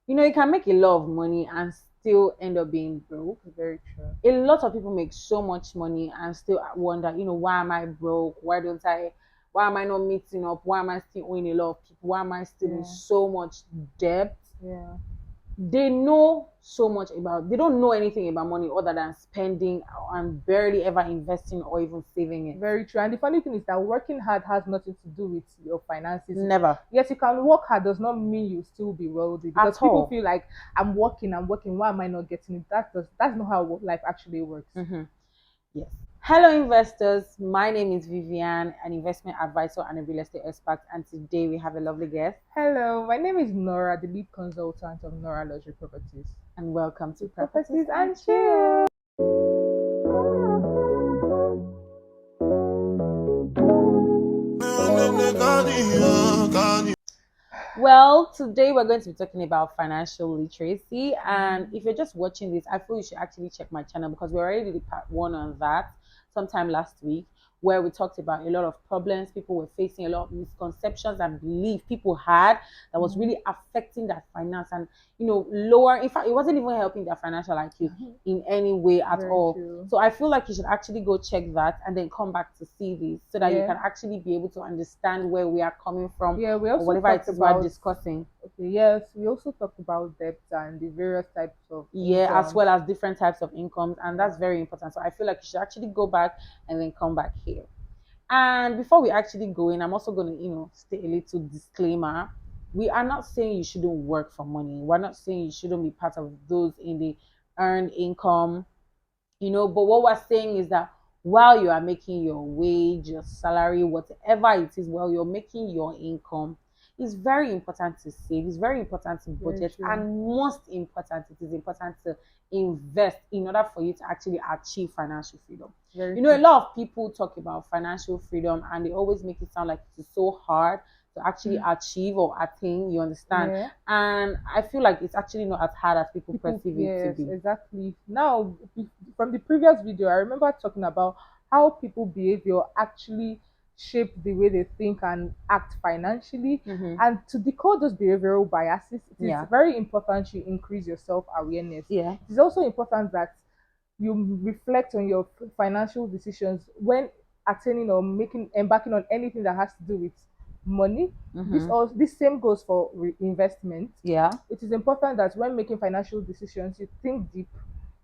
You can make a lot of money and still end up being broke. Very true. A lot of people make so much money and still wonder, why am I broke? Why am I not meeting up? Why am I still owing a lot of people? Why am I still in Yeah. so much debt? Yeah. They don't know anything about money other than spending and barely ever investing or even saving it. Very true. And the funny thing is that working hard has nothing to do with your finances. Never. Yes, you can work hard does not mean you still be wealthy because At people all. feel like I'm working. Why am I not getting it? That's not how life actually works. Mm-hmm. Yes. Hello, investors. My name is Vivian, an investment advisor and a real estate expert. And today we have a lovely guest. Hello, my name is Nora, the lead consultant of Nora Luxury Properties. And welcome to The Properties properties and and Chill. chill. Well, today we're going to be talking about financial literacy. And if you're just watching this, I feel you should actually check my channel because we already did part one on that sometime last week, where we talked about a lot of problems people were facing, a lot of misconceptions and belief people had that was really affecting their finance and lower. In fact, it wasn't even helping their financial IQ in any way at Very all. true. So I feel like you should actually go check that and then come back to see this so that you Yeah. can actually be able to understand where we are coming from Yeah, we or also whatever it talked is we're about discussing. okay, yes, we also talked about debt and the various types of Yeah, as income. well as different types of incomes, and that's very important. So I feel like you should actually go back and then come back here. And before we actually go in, I'm also going to, state a little disclaimer. We are not saying you shouldn't work for money. We're not saying you shouldn't be part of those in the earned income, but what we're saying is that while you are making your wage, your salary, whatever it is, while you're making your income, it's very important to save, it's very important to Very budget, true. and most important, it is important to invest in order for you to actually achieve financial freedom. Very A true. lot of people talk about financial freedom and they always make it sound like it's so hard to actually achieve or attain, you understand? Yeah. And I feel like it's actually not as hard as people People, perceive it to yes, be. exactly. Now, from the previous video, I remember talking about how people behavior actually shape the way they think and act financially. Mm-hmm. And to decode those behavioral biases, it is Yeah. very important you increase your self awareness. Yeah. It is also important that you reflect on your financial decisions when attaining or embarking on anything that has to do with money. Mm-hmm. This same goes for investment. Yeah. It is important that when making financial decisions, you think deep,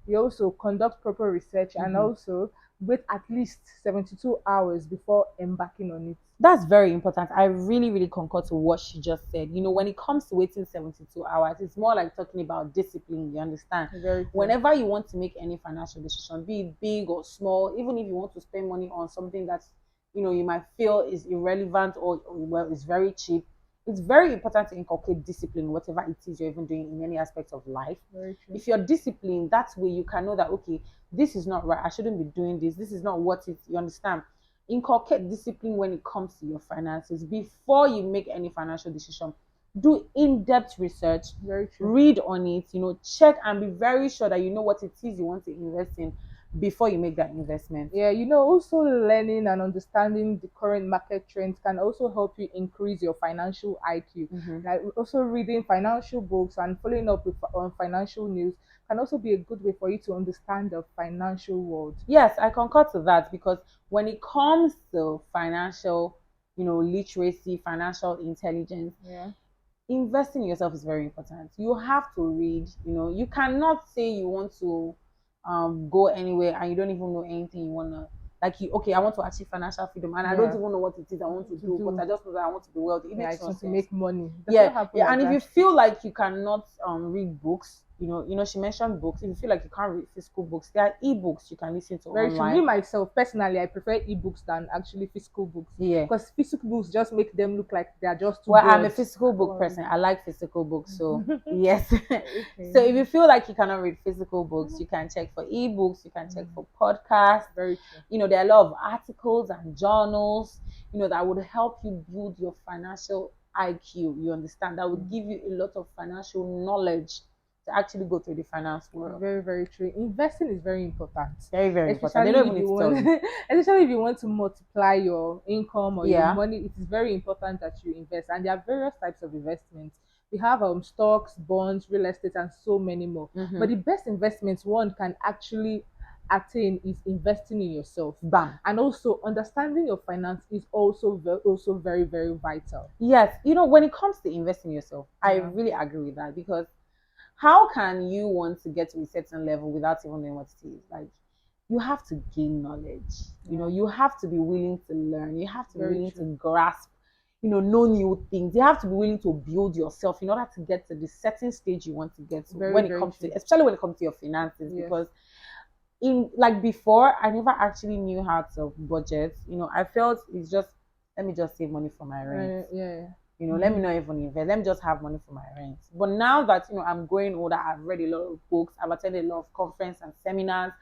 you also conduct proper research, and Mm-hmm. also wait at least 72 hours before embarking on it. That's very important. I really, really concur to what she just said. When it comes to waiting 72 hours, it's more like talking about discipline. You understand? Very true. Whenever you want to make any financial decision, be it big or small, even if you want to spend money on something that's, you might feel is irrelevant or well, is very cheap, it's very important to inculcate discipline, whatever it is you're even doing in any aspect of life. Very true. If you're disciplined, that way you can know that, okay, this is not right. I shouldn't be doing this. This is not what it, you understand? Inculcate discipline when it comes to your finances before you make any financial decision. Do in-depth research, Very true. read on it, check and be very sure that you know what it is you want to invest in before you make that investment. Yeah, also learning and understanding the current market trends can also help you increase your financial IQ. Mm-hmm. Like also reading financial books and following up with on financial news can also be a good way for you to understand the financial world. Yes, I concur to that because when it comes to financial, literacy, financial intelligence, Yeah. investing in yourself is very important. You have to read, you cannot say you want to go anywhere and you don't even know anything you want to okay, I want to achieve financial freedom and I don't Yeah. even know what it is I want to do, but I just know that I want to be wealthy. It Yeah, I makes just no want to sense. make money. Does Yeah, not happen yeah. like And if that. you feel like you cannot read books, she mentioned books. If you feel like you can't read physical books, there are ebooks you can listen to Very true. Me online. myself, personally, I prefer ebooks than actually physical books. Yeah. Because physical books just make them look like they are just too Well, I'm a broad. physical book Oh, person. I like physical books, so yes. okay. So if you feel like you cannot read physical books, you can check for ebooks, you can check for podcasts. Very true. There are a lot of articles and journals, that would help you build your financial IQ. You understand? That would give you a lot of financial knowledge to actually go through the finance world. Very, very true. Investing is very important. Very, very important. They Especially don't if even you need to tell want, you. especially if you want to multiply your income or your Yeah. money. It is very important that you invest, and there are various types of investments. We have stocks, bonds, real estate, and so many more. Mm-hmm. But the best investments one can actually attain is investing in yourself. Bam. And also understanding your finance is also very, very vital. Yes, when it comes to investing in yourself, I Yeah. really agree with that, because how can you want to get to a certain level without even knowing what it is? Like, you have to gain knowledge. Yeah. You have to be willing to learn. You have to be Very willing true. to grasp, know new things. You have to be willing to build yourself in order to get to the certain stage you want to get to Very, when it very comes true. to, especially when it comes to your finances, Yes. because in like before, I never actually knew how to budget. I felt it's just, let me just save money for my rent. Yeah. Let me not even invest. Let me just have money for my rent. But now that I'm growing older, I've read a lot of books, I've attended a lot of conferences and seminars.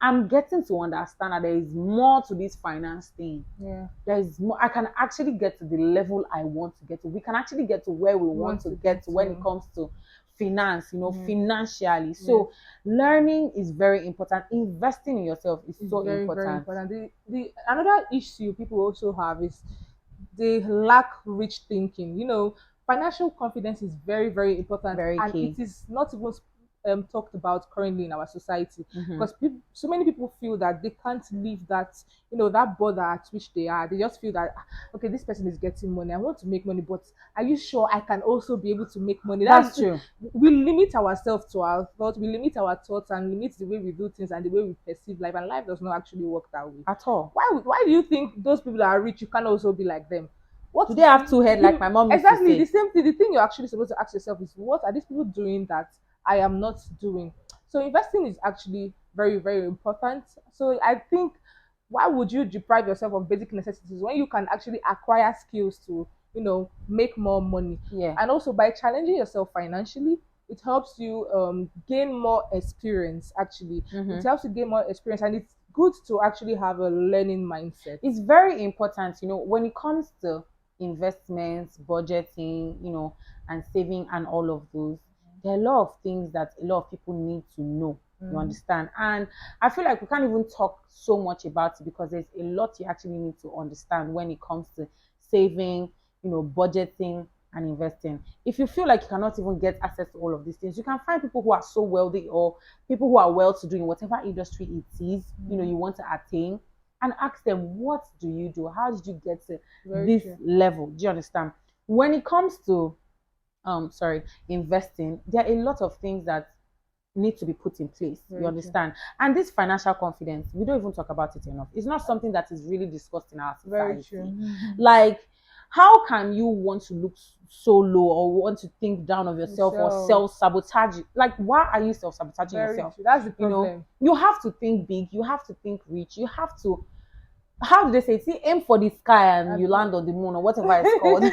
I'm getting to understand that there is more to this finance thing. Yeah. There is more. I can actually get to the level I want to get to. We can actually get to where we want to get to when it comes to finance, financially. So learning is very important. Investing in yourself is so Very, very important. important. The another issue people also have is they lack rich thinking. Financial confidence is very, very important, Very and it key. is not even talked about currently in our society, Mm-hmm. because so many people feel that they can't leave that border at which they are. They just feel that, okay, this person is getting money. I want to make money, but are you sure I can also be able to make money? That's true. We limit ourselves to our thoughts. We limit our thoughts and limit the way we do things and the way we perceive life. And life does not actually work that way. At all. Why do you think those people that are rich, you can also be like them? What Do they have two heads like my mom used to exactly say? the same thing? The thing you're actually supposed to ask yourself is, what are these people doing that I am not doing? So investing is actually very, very important. So I think, why would you deprive yourself of basic necessities when you can actually acquire skills to make more money? Yeah. And also, by challenging yourself financially, it helps you gain more experience. Actually, it helps you gain more experience, and it's good to actually have a learning mindset. It's very important, when it comes to investments, budgeting, and saving and all of those. There are a lot of things that a lot of people need to know. You understand? And I feel like we can't even talk so much about it, because there's a lot you actually need to understand when it comes to saving, budgeting and investing. If you feel like you cannot even get access to all of these things, you can find people who are so wealthy, or people who are well to do in whatever industry it is, you want to attain, and ask them, what do you do? How did you get to this level? Do you understand? When it comes to investing, there are a lot of things that need to be put in place. You understand? And this financial confidence, we don't even talk about it enough. It's not something that is really discussed in our society. Very true. Like, how can you want to look so low, or want to think down of yourself, or self-sabotage? Like, why are you self-sabotaging yourself? True. That's the problem. You have to think big, you have to think rich, you have to, how do they say, see, aim for the sky and you land on the moon, or whatever it's called.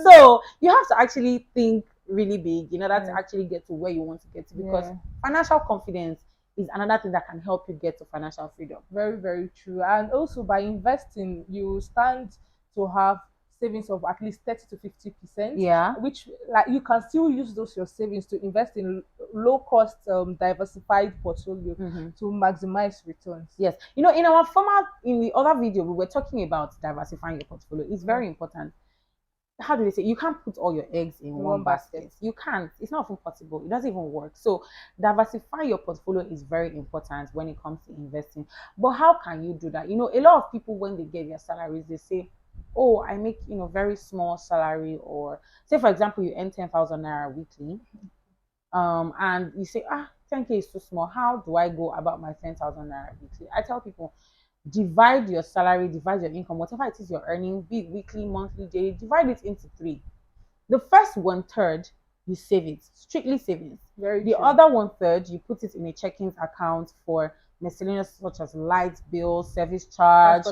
So you have to actually think really big in order to actually get to where you want to get to, because financial confidence is another thing that can help you get to financial freedom. Very, very true. And also, by investing, you stand to have savings of at least 30 to 50%. Yeah. Which, like, you can still use those your savings to invest in low cost diversified portfolio to maximize returns. Yes. In the other video, we were talking about diversifying your portfolio. It's very important. How do they say? You can't put all your eggs in one basket. You can't. It's not even possible. It doesn't even work. So diversify your portfolio is very important when it comes to investing. But how can you do that? A lot of people, when they get their salaries, they say, oh, I make very small salary, or say, for example, you earn 10,000 naira weekly, and you say, 10K is too small. How do I go about my 10,000 naira weekly? I tell people, divide your salary, divide your income, whatever it is you're earning, be it weekly, monthly, daily, divide it into 3. The first 1/3, you save it, strictly savings. The other 1/3, you put it in a checkings account for miscellaneous, such as light bill, service charge,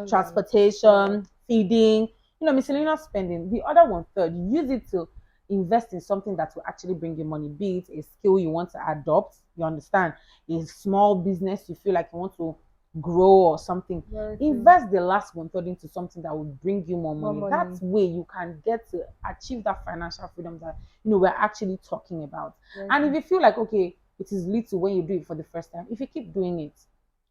transportation, feeding, miscellaneous spending. The other 1/3, you use it to invest in something that will actually bring you money, be it a skill you want to adopt, you understand, a small business you feel like you want to grow or something. Invest the last 1/3 into something that will bring you more money. That way you can get to achieve that financial freedom that we're actually talking about. And if you feel like, okay, it is little when you do it for the first time, if you keep doing it,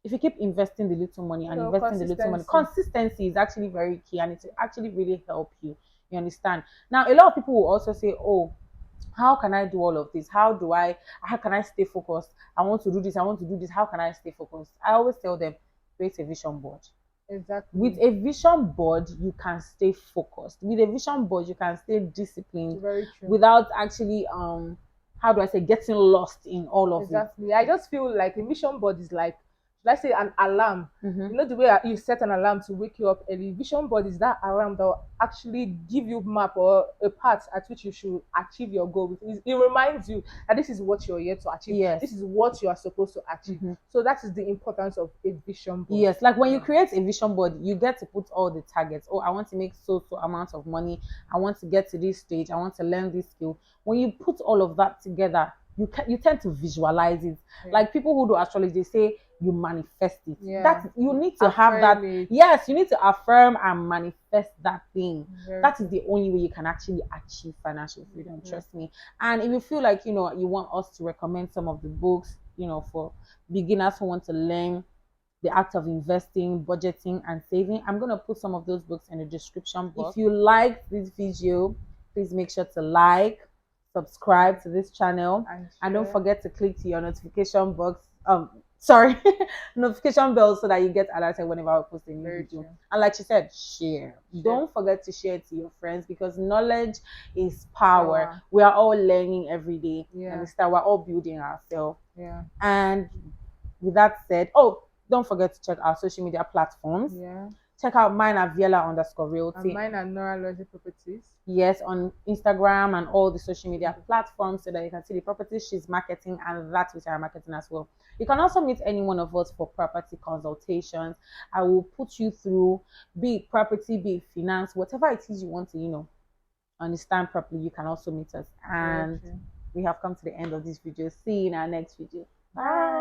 if you keep investing the little money and investing the little money, consistency is actually very key, and it will actually really help you. You understand? Now, a lot of people will also say, oh, how can I do all of this? How can I stay focused? I want to do this, I want to do this. How can I stay focused? I always tell them, create a vision board. With Exactly. a vision board, you can stay focused. With a vision board, you can stay disciplined Very true. without actually how do I say, getting lost in all of it. Exactly. I just feel like a vision board is like, let's say, an alarm. Mm-hmm. You know the way you set an alarm to wake you up early. Vision board is that alarm that will actually give you map or a path at which you should achieve your goal. It reminds you that this is what you're here to achieve. Yes. This is what you are supposed to achieve. Mhm. So that is the importance of a vision board. Yes, like when you Yeah. create a vision board, you get to put all the targets. Oh, I want to make so amount of money. I want to get to this stage. I want to learn this skill. When you put all of that together, you tend to visualize it. Yeah. Like people who do astrology, they say you manifest it. Yeah. That you need to have that. Affirm it. Yes, you need to affirm and manifest that thing. Very That is the only way you can actually achieve financial freedom. Yeah. Trust me. And if you feel like you want us to recommend some of the books, for beginners who want to learn the act of investing, budgeting, and saving. I'm going to put some of those books in the description box. If you liked this video, please make sure to like, subscribe to this channel, and don't forget to click to your notification box. Sorry, notification bell so that you get alerted whenever I post a new video. True. And like she said, share. Don't forget to share to your friends because knowledge is power. We are all learning every day. Yeah. Understand? We're all building ourselves. Yeah. And with that said, don't forget to check our social media platforms. Yeah. Check out mine at Viela_Realty. And mine are Nora Loyalty Properties. Yes, on Instagram and all the social media platforms so that you can see the properties she's marketing and that which I'm marketing as well. You can also meet any one of us for property consultations. I will put you through, be it property, be it finance, whatever it is you want to, understand properly, you can also meet us. And we have come to the end of this video. See you in our next video. Bye.